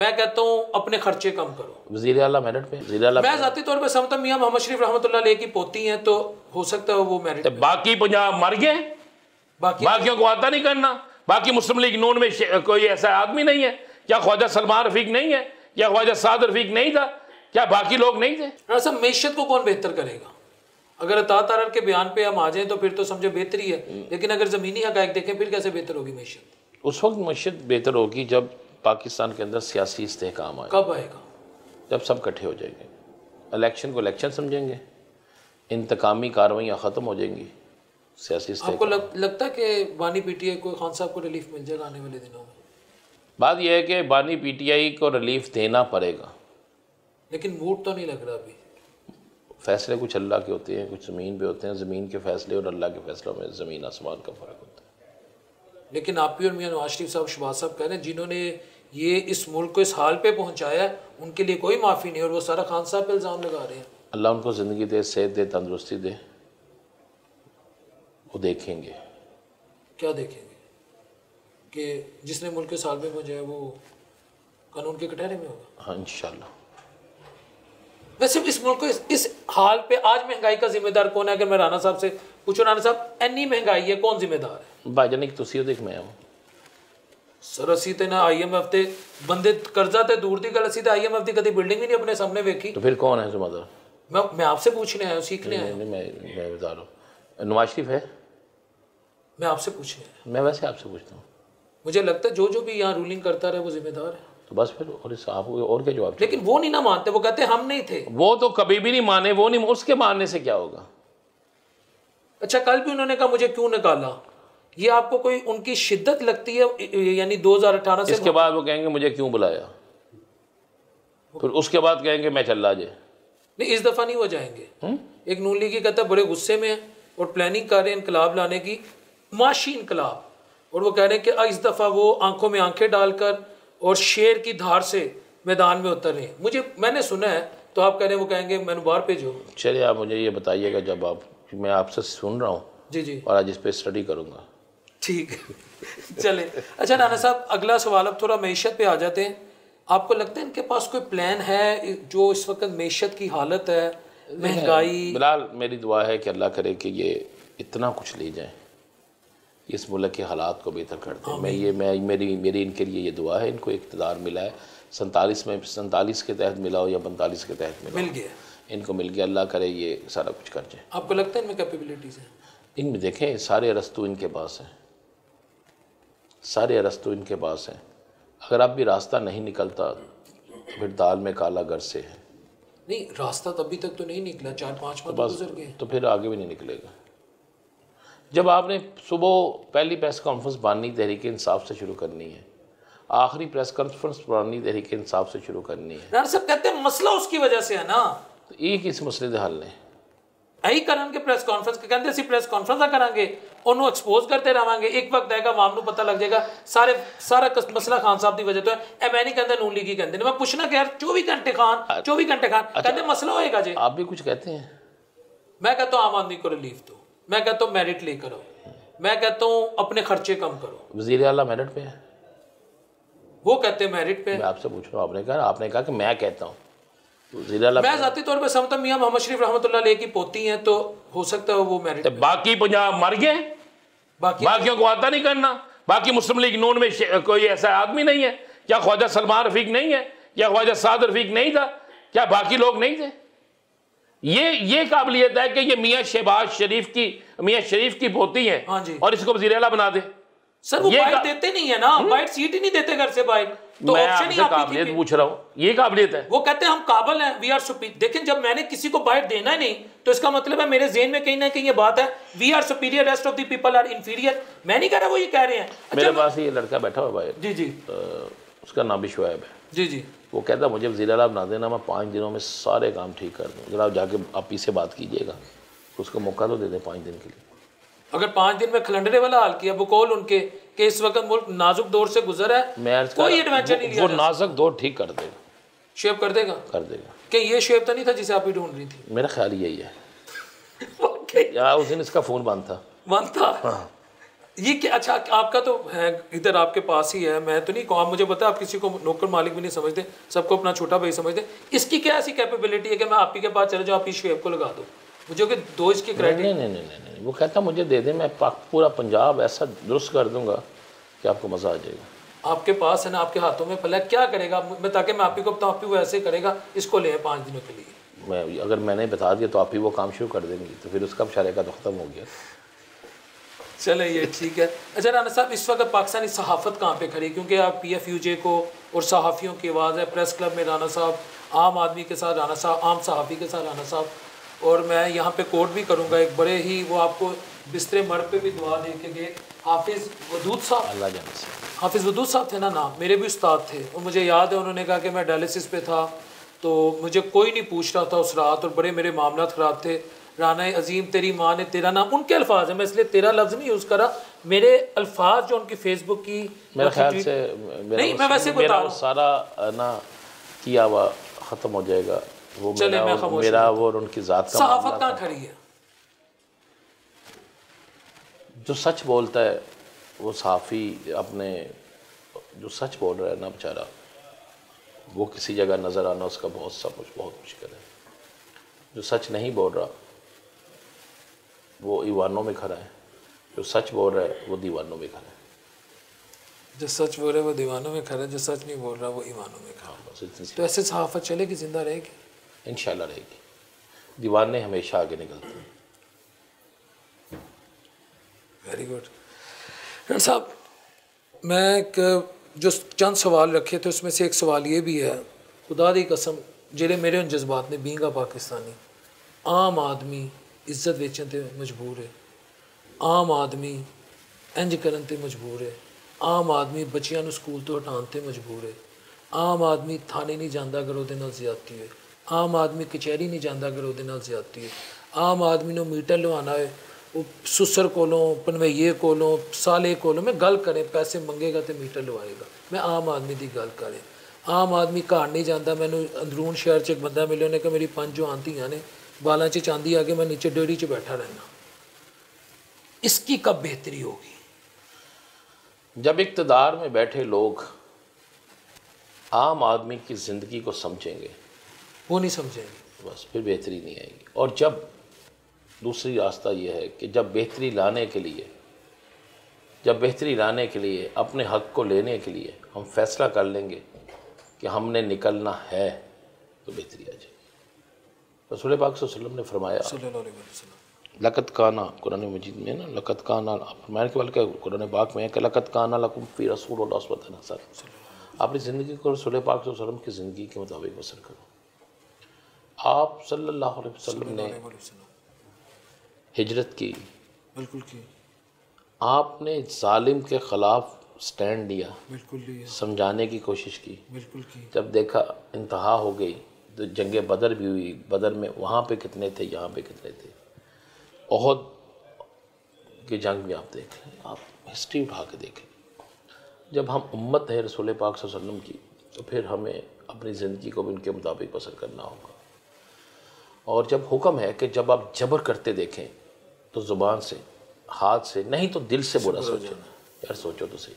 मैं कहता हूँ अपने खर्चे कम करो। वज़ीर आला मेरिट पे, वज़ीर आला मैं ज़ाती तौर पे समझता हूँ मियां मोहम्मद शरीफ रहमतुल्लाह अलैह की पोती हैं तो हो सकता है वो मेरिट। बाकी पंजाब मर गए, बाकियों को आता नहीं करना। बाकी मुस्लिम लीग नून में कोई ऐसा आदमी नहीं है क्या? ख्वाजा सलमान रफीक नहीं है या ख्वाजा साद रफीक नहीं था क्या? बाकी लोग नहीं थे? सब मैशत को कौन बेहतर करेगा? अगर अता तारर के बयान पे हम आ जाएं तो फिर तो समझो बेहतरी है, लेकिन अगर ज़मीनी हक़ाइक़ देखें फिर कैसे बेहतर होगी मैशत? उस वक्त मैशत बेहतर होगी जब पाकिस्तान के अंदर सियासी इस्तेहकाम आए। कब आएगा? जब सब इकट्ठे हो जाएंगे, इलेक्शन को इलेक्शन समझेंगे, इंतकामी कार्रवाइयाँ ख़त्म हो जाएंगी, सियासी आपको लगता है कि बानी पीटीआई को खान साहब को रिलीफ मिल जाएगा आने वाले दिनों में? बात यह है कि बानी पीटीआई को रिलीफ देना पड़ेगा, लेकिन मूड तो नहीं लग रहा अभी। फैसले कुछ अल्लाह के होते हैं, कुछ ज़मीन पे होते हैं। ज़मीन के फैसले और अल्लाह के फैसलों में ज़मीन आसमान का फ़र्क होता है। लेकिन आप भी और मियां नवाज शरीफ साहब, शहबाज साहब कह रहे हैं जिन्होंने ये इस मुल्क को इस हाल पे पहुंचाया उनके लिए कोई माफ़ी नहीं, और वो सारा खान साहब पे इल्ज़ाम लगा रहे हैं। अल्लाह उनको ज़िंदगी दे, सेहत दे, तंदुरुस्ती दे, वो देखेंगे। क्या देखेंगे? कि जिसने मुल्क के साल पे पहुँचाया वो कानून के कटहरे में होगा? हाँ इंशाल्लाह। वैसे इस मुल्क को इस हाल पे आज महंगाई का जिम्मेदार कौन है? अगर मैं राना साहब से पूछो, राना साहब इतनी महंगाई है कौन जिम्मेदार है? भाईजान एक तुसी देख मैं हूँ सर असी तो ना IMF ते बंदे कर्जा ते दूर दी गल, असी तो IMF दी कभी बिल्डिंग भी नहीं अपने सामने वेखी। तो फिर कौन है जिम्मेदार? मैं आपसे पूछने आया हूँ, सीखने आया हूँ। मैं बता रहा हूँ, नवाज शरीफ है। मैं आपसे पूछने आया। मैं वैसे आपसे पूछता हूँ। मुझे लगता है जो भी यहाँ रूलिंग करता रहे वो जिम्मेदार है। तो बस फिर और इस आप और क्या जवाब? लेकिन वो नहीं ना मानते, वो कहते हम नहीं थे। वो तो कभी भी नहीं माने, वो नहीं, उसके मानने से क्या होगा? अच्छा कल भी उन्होंने कहा मुझे क्यों निकाला, ये आपको कोई उनकी शिद्दत लगती है? यानी 2018 से इसके बाद वो कहेंगे मुझे क्यों बुलाया, फिर उसके बाद कहेंगे मैं चल जाए। नहीं इस दफ़ा नहीं हो जाएंगे। एक नून लीगी कहता है बड़े गुस्से में है और प्लानिंग कर रहे हैं इनकलाब लाने की, माशी इनकलाब, और वो कह रहे हैं कि इस दफ़ा वो आंखों में आंखें डालकर और शेर की धार से मैदान में उतर रहे हैं। मैंने सुना है, तो आप कह रहे हैं वो कहेंगे मैंने बाहर भेजो। चलिए आप मुझे ये बताइएगा, जब आप, मैं आपसे सुन रहा हूँ जी जी और आज इस पर स्टडी करूँगा। ठीक है चले। अच्छा राना साहब अगला सवाल, अब थोड़ा मैशत पे आ जाते हैं। आपको लगता है इनके पास कोई प्लान है जो इस वक्त मैशत की हालत है, महंगाई? बिलाल मेरी दुआ है कि अल्लाह करे कि ये इतना कुछ ले जाए, इस मुल्क के हालात को बेहतर कर दें। मेरी इनके लिए ये दुआ है। इनको इक़्तिदार मिला है 47 के तहत मिला हो या 45 के तहत मिल गया, इनको मिल गया। अल्लाह करे ये सारा कुछ कर जाए। आपको लगता है इनमें कैपेबिलिटीज़ हैं? इनमें देखें सारे अरस्तू इनके पास हैं, सारे अरस्तू इनके पास हैं। अगर अब भी रास्ता नहीं निकलता फिर दाल में काला घर से है। नहीं रास्ता तभी तक तो नहीं निकला, 4-5 माह गुजर गए, तो फिर आगे भी नहीं निकलेगा। जब आपने सुबह पहली प्रेस कॉन्फ्रेंस बानी तहरीक इंसाफ से शुरू करनी है, आखिरी प्रेस कॉन्फ्रेंस बानी तहरीक इंसाफ से शुरू करनी है। राना साहब कहते हैं मसला उसकी वजह से है ना, तो एक इस मसले के हल ने यही करन प्रेस कॉन्फ्रेंस के कहते प्रेस कॉन्फ्रेंस करांगे, उन्होंने एक्सपोज करते रहेंगे, एक वक्त आएगा वाम पता लग जाएगा सारा मसला खान साहब की वजह तो है। मैं नहीं कहता नून लीगी कहते, मैं पूछना कि यार 24 घंटे खान कहते मसला होएगा जी। आप भी कुछ कहते हैं? मैं कहता हूँ आम आदमी को रिलीफ दो, मैं कहता हूँ मेरिट लेकर आओ, मैं कहता हूँ अपने खर्चे कम करो। वज़ीर आला मेरिट पे है, वो कहते हैं मेरिट पे। मैं आपसे पूछ रहा हूँ, आपने कहा कि मैं कहता हूँ। मैं ज़ाती तौर पे समझता हूं मियां मोहम्मद शरीफ रहमतुल्लाह अलैह की पोती हैं तो हो सकता है वो मेरिट। बाकी पंजाब मर गए, बाकियों को आता नहीं करना। बाकी मुस्लिम लीग नून में कोई ऐसा आदमी नहीं है क्या? ख्वाजा सलमान रफीक नहीं है या ख्वाजा साद रफीक नहीं था क्या? बाकी लोग नहीं थे? ये काबिलियत है कि ये मियां शरीफ की पोती है और इसको वज़ीर आला बना दे। सर वो बाइट देते नहीं है ना, बाइट सीट ही नहीं देते घर से बाइट, तो मैं आपसे काबिलियत पूछ रहा हूँ, ये काबिलियत है। वो कहते हैं हम काबिल हैं, वी आर सुपीरियर। देखें जब मैंने किसी को बाइट देना ही नहीं तो इसका मतलब है मेरे ज़हन में कहीं ना कहीं ये बात है we are superior, rest of the people are inferior. मैं नहीं कह रहा, वो ये कह रहे हैं। मेरे पास ये लड़का बैठा हुआ है जी जी, उसका नाम भी शुएब है जी जी, वो कहता मुझे वज़ीर आला बना देना, मैं 5 दिनों में सारे काम ठीक कर दूँ। जरा जाके आप ही से बात कीजिएगा, उसको मौका तो दे दें 5 दिन के लिए। अगर 5 दिन में खलंडरे वाला हाल किया बकौल उनके कि इस वक्त मुल्क नाजुक दौर से गुजर है, कोई एडवेंचर नहीं लिया। वो नाजुक दौर ठीक कर देगा, शेप कर देगा कि ये शेप तो नहीं था जिसे आप ही ढूंढ रही थी? मेरा ख्याल यही है। यार उस दिन इसका फ़ोन बंद था। हाँ। ये क्या, अच्छा आपका तो है इधर आपके पास ही है, मैं तो नहीं कहूँ, मुझे पता है आप किसी को नौकर मालिक भी नहीं समझते, सबको अपना छोटा भाई समझते। इसकी क्या ऐसी कैपेबिलिटी है कि मैं आप ही के पास चले जाऊँ, आप इस शुएब को लगा दो मुझे कि दो इसके क्राइटेरिया? नहीं, वो कहता मुझे दे दे, मैं पूरा पंजाब ऐसा दुरुस्त कर दूंगा कि आपको मज़ा आ जाएगा। आपके पास है ना, आपके हाथों में फल है, क्या करेगा मैं, ताकि मैं आप ही को बताऊँ, आप ही वो ऐसे करेगा, इसको ले 5 दिनों के लिए। मैं अगर मैंने बता दिया तो आप ही वो काम शुरू कर देंगे, तो फिर उसका बेचारे का तो ख़त्म हो गया। चले ये ठीक है। अच्छा राना साहब, इस वक्त पाकिस्तानी सहाफ़त कहाँ पे खड़ी, क्योंकि आप PFUJ को और सहाफ़ियों की आवाज़ है, प्रेस क्लब में राना साहब, आम आदमी के साथ राना साहब, आम सहाफ़ी के साथ राना साहब, और मैं यहाँ पे कोट भी करूँगा एक बड़े ही, वो आपको बिस्तरे मर्द पे भी दुआ दे के गए, हाफिज़ वदूद साहब, अल्लाह जाने से, हाफिज़ वदूद साहब थे ना नाम, मेरे भी उस्ताद थे, और मुझे याद है उन्होंने कहा कि मैं डायलिसिस पे था तो मुझे कोई नहीं पूछ रहा था उस रात, और बड़े मेरे मामला ख़राब थे। राना अजीम तेरी माँ ने तेरा नाम, उनके अल्फाज है, मैं इसलिए तेरा लफ्ज़ नहीं यूज़ करा, मेरे अल्फाज जो उनकी फेसबुक की, मेरे ख्याल से नहीं मैं वैसे बता रहा हूँ, सारा ना किया हुआ ख़त्म हो जाएगा वो, मेरा वो और उनकी ज़ात का। सहाफ़त कहाँ खड़ी है? जो सच बोलता है वो सहाफ़ी, अपने जो सच बोल रहा है ना बेचारा, वो किसी जगह नज़र आना उसका बहुत मुश्किल है। जो सच नहीं बोल रहा वो ईवानों में खड़ा है, जो सच बोल रहा है वो दीवानों में खड़ा है। जो सच बोल रहा है वो दीवानों में खड़ा है, जो सच नहीं बोल रहा वो ईमानों में खड़ा है। तो ऐसे सहाफ़त चलेगी, जिंदा रहेगी, इंशाल्लाह रहेगी। दीवाने हमेशा आगे निकलते हैं। Very good. डॉक्टर साहब, मैं जो चंद सवाल रखे थे उसमें से एक सवाल ये भी है, खुदा दी कसम जेड़े मेरे उन जज्बात ने बींगा पाकिस्तानी, आम आदमी इज्जत वेचन ते मजबूर है, आम आदमी इंज करन ते मजबूर है, आम आदमी बच्चियां नूं स्कूल तो हटाउण ते मजबूर है, आम आदमी थाने नहीं जाता अगर उहदे नाल ज़्यादती होए, आम आदमी कचहरी नहीं जाता अगर उहदे नाल ज़्यादती होए, आम आदमी नूं मीटर लवाना है वो सुसर कोलों, पनवैये कोलों, साले कोलों, मैं गल करें पैसे मंगेगा तो मीटर लवाएगा, मैं आम आदमी की गल करें। आम आदमी घर नहीं जाता, मैंने अंदरून शहर च एक बंदा मिले, उन्हें कहा मेरी 5 जवान धियां ने, बालों च चांदी आ गई, मैं नीचे डेयरी च बैठा रहना। इसकी कब बेहतरी होगी? जब इक़्तिदार में बैठे लोग आम आदमी की ज़िंदगी को समझेंगे, वो नहीं समझेंगे, बस फिर बेहतरी नहीं आएगी। और जब दूसरी रास्ता ये है कि जब बेहतरी लाने के लिए अपने हक़ को लेने के लिए हम फैसला कर लेंगे कि हमने निकलना है, तो बेहतरी आ जाएगी। रसूल पाक सल्लल्लाहु अलैहि वसल्लम ने फरमाया, लक़द काना, कुरान मजीद में ना लक़द काना फरमाने के बल्कि कुरान पाक में है कि लक़द काना लकुम फ़ी रसूलिल्लाहि उस्वतुन हसनह। अपनी ज़िंदगी को रसूल पाक सल्लल्लाहु अलैहि वसल्लम की ज़िंदगी के मुताबिक बसर करो। आप सल्लल्लाहु अलैहि वसल्लम ने हिजरत की, बिल्कुल की, आपने जालिम के ख़िलाफ़ स्टैंड लिया, बिल्कुल लिया, समझाने की कोशिश की, बिल्कुल की। जब देखा इंतहा हो गई तो जंग बदर भी हुई। बदर में वहाँ पे कितने थे, यहाँ पे कितने थे। ओहद की जंग भी आप देख लें, आप हिस्ट्री उठा के देखें। जब हम उम्मत है रसूल पाक सल्लल्लाहु अलैहि वसल्लम की, तो फिर हमें अपनी ज़िंदगी को भी उनके मुताबिक बसर करना होगा। और जब हुक्म है कि जब आप जबर करते देखें तो ज़ुबान से, हाथ से नहीं तो दिल से बुरा सोचें। यार सोचो तो सही।